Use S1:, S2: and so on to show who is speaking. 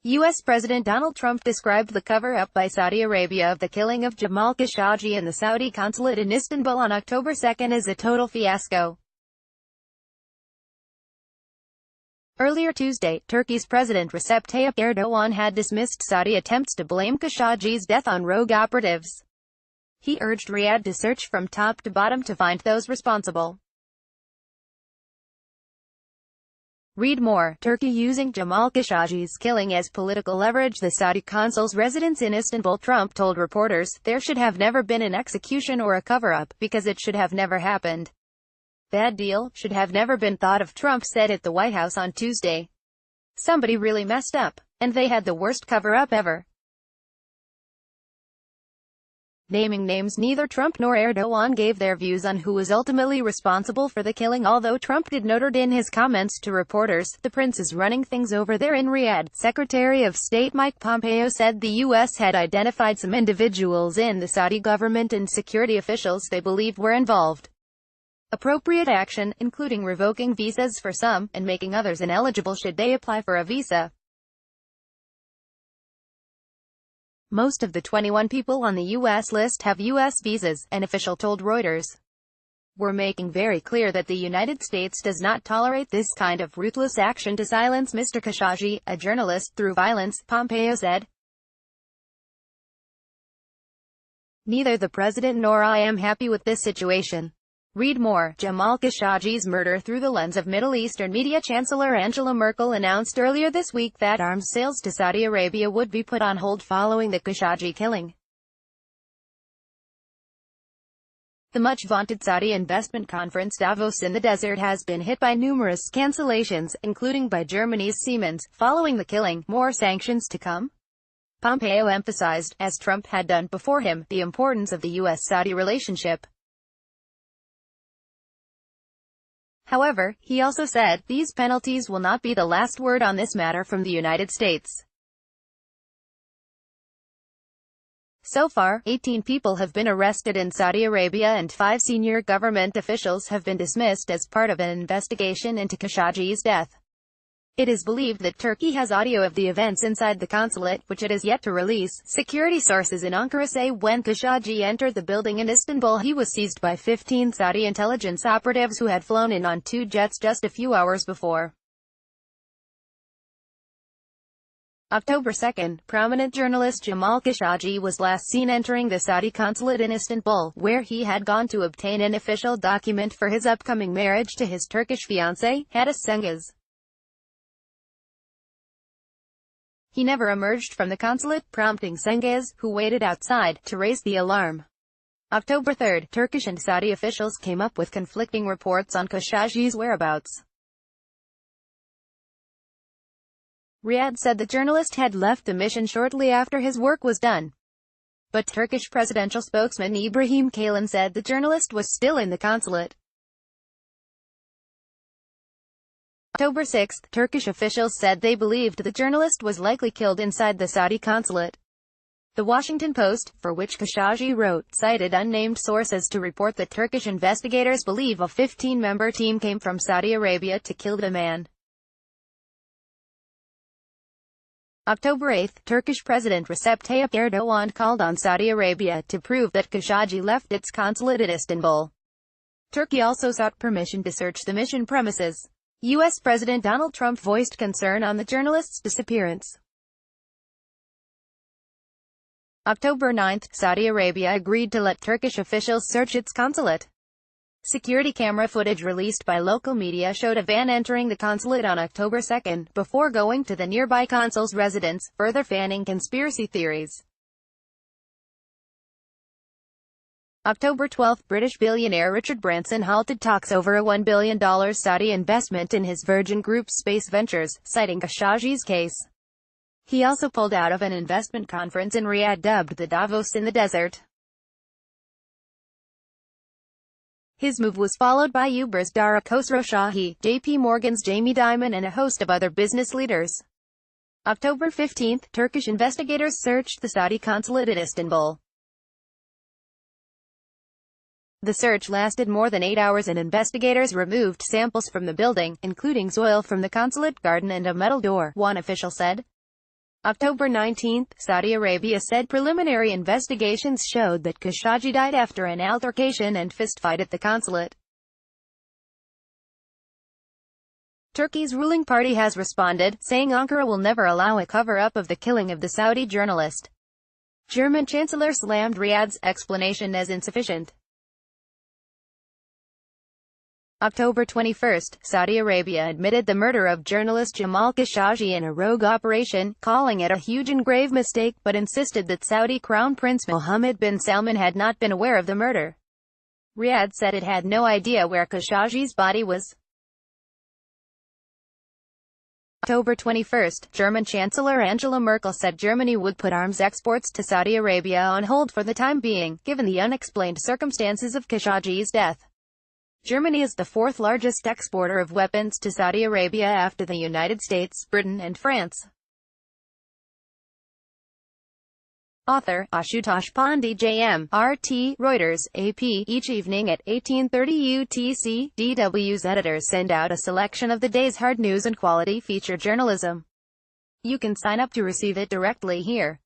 S1: U.S. President Donald Trump described the cover-up by Saudi Arabia of the killing of Jamal Khashoggi in the Saudi consulate in Istanbul on October 2 as a total fiasco. Earlier Tuesday, Turkey's President Recep Tayyip Erdogan had dismissed Saudi attempts to blame Khashoggi's death on rogue operatives. He urged Riyadh to search from top to bottom to find those responsible. Read more. Turkey using Jamal Khashoggi's killing as political leverage. The Saudi consul's residence in Istanbul. Trump told reporters, "There should have never been an execution or a cover-up, because it should have never happened. Bad deal, should have never been thought of," Trump said at the White House on Tuesday. "Somebody really messed up. And they had the worst cover-up ever." Naming names, neither Trump nor Erdogan gave their views on who was ultimately responsible for the killing, although Trump did note in his comments to reporters, "The prince is running things over there in Riyadh." Secretary of State Mike Pompeo said the U.S. had identified some individuals in the Saudi government and security officials they believed were involved. Appropriate action, including revoking visas for some, and making others ineligible should they apply for a visa. Most of the 21 people on the U.S. list have U.S. visas, an official told Reuters. "We're making very clear that the United States does not tolerate this kind of ruthless action to silence Mr. Khashoggi, a journalist, through violence," Pompeo said. "Neither the president nor I am happy with this situation." Read more. Jamal Khashoggi's murder through the lens of Middle Eastern media. Chancellor Angela Merkel announced earlier this week that arms sales to Saudi Arabia would be put on hold following the Khashoggi killing. The much-vaunted Saudi investment conference Davos in the desert has been hit by numerous cancellations, including by Germany's Siemens, following the killing. More sanctions to come? Pompeo emphasized, as Trump had done before him, the importance of the U.S.-Saudi relationship. However, he also said, "These penalties will not be the last word on this matter from the United States." So far, 18 people have been arrested in Saudi Arabia and 5 senior government officials have been dismissed as part of an investigation into Khashoggi's death. It is believed that Turkey has audio of the events inside the consulate, which it has yet to release. Security sources in Ankara say when Khashoggi entered the building in Istanbul he was seized by 15 Saudi intelligence operatives who had flown in on 2 jets just a few hours before. October 2, prominent journalist Jamal Khashoggi was last seen entering the Saudi consulate in Istanbul, where he had gone to obtain an official document for his upcoming marriage to his Turkish fiancée, Hatice Cengiz. He never emerged from the consulate, prompting Cengiz, who waited outside, to raise the alarm. October 3, Turkish and Saudi officials came up with conflicting reports on Khashoggi's whereabouts. Riyadh said the journalist had left the mission shortly after his work was done. But Turkish presidential spokesman Ibrahim Kalin said the journalist was still in the consulate. October 6, Turkish officials said they believed the journalist was likely killed inside the Saudi consulate. The Washington Post, for which Khashoggi wrote, cited unnamed sources to report that Turkish investigators believe a 15-member team came from Saudi Arabia to kill the man. October 8, Turkish President Recep Tayyip Erdogan called on Saudi Arabia to prove that Khashoggi left its consulate at Istanbul. Turkey also sought permission to search the mission premises. U.S. President Donald Trump voiced concern on the journalist's disappearance. October 9, Saudi Arabia agreed to let Turkish officials search its consulate. Security camera footage released by local media showed a van entering the consulate on October 2, before going to the nearby consul's residence, further fanning conspiracy theories. October 12, British billionaire Richard Branson halted talks over a $1 billion Saudi investment in his Virgin Group's space ventures, citing Khashoggi's case. He also pulled out of an investment conference in Riyadh dubbed the Davos in the desert. His move was followed by Uber's Dara Khosrowshahi, JP Morgan's Jamie Dimon and a host of other business leaders. October 15, Turkish investigators searched the Saudi consulate at Istanbul. The search lasted more than 8 hours and investigators removed samples from the building, including soil from the consulate garden and a metal door, one official said. October 19, Saudi Arabia said preliminary investigations showed that Khashoggi died after an altercation and fistfight at the consulate. Turkey's ruling party has responded, saying Ankara will never allow a cover-up of the killing of the Saudi journalist. German Chancellor slammed Riyadh's explanation as insufficient. October 21, Saudi Arabia admitted the murder of journalist Jamal Khashoggi in a rogue operation, calling it a huge and grave mistake, but insisted that Saudi Crown Prince Mohammed bin Salman had not been aware of the murder. Riyadh said it had no idea where Khashoggi's body was. October 21, German Chancellor Angela Merkel said Germany would put arms exports to Saudi Arabia on hold for the time being, given the unexplained circumstances of Khashoggi's death. Germany is the fourth largest exporter of weapons to Saudi Arabia after the United States, Britain and France. Author, Ashutosh Pandey J.M., RT, Reuters, AP, each evening at 18:30 UTC, DW's editors send out a selection of the day's hard news and quality feature journalism. You can sign up to receive it directly here.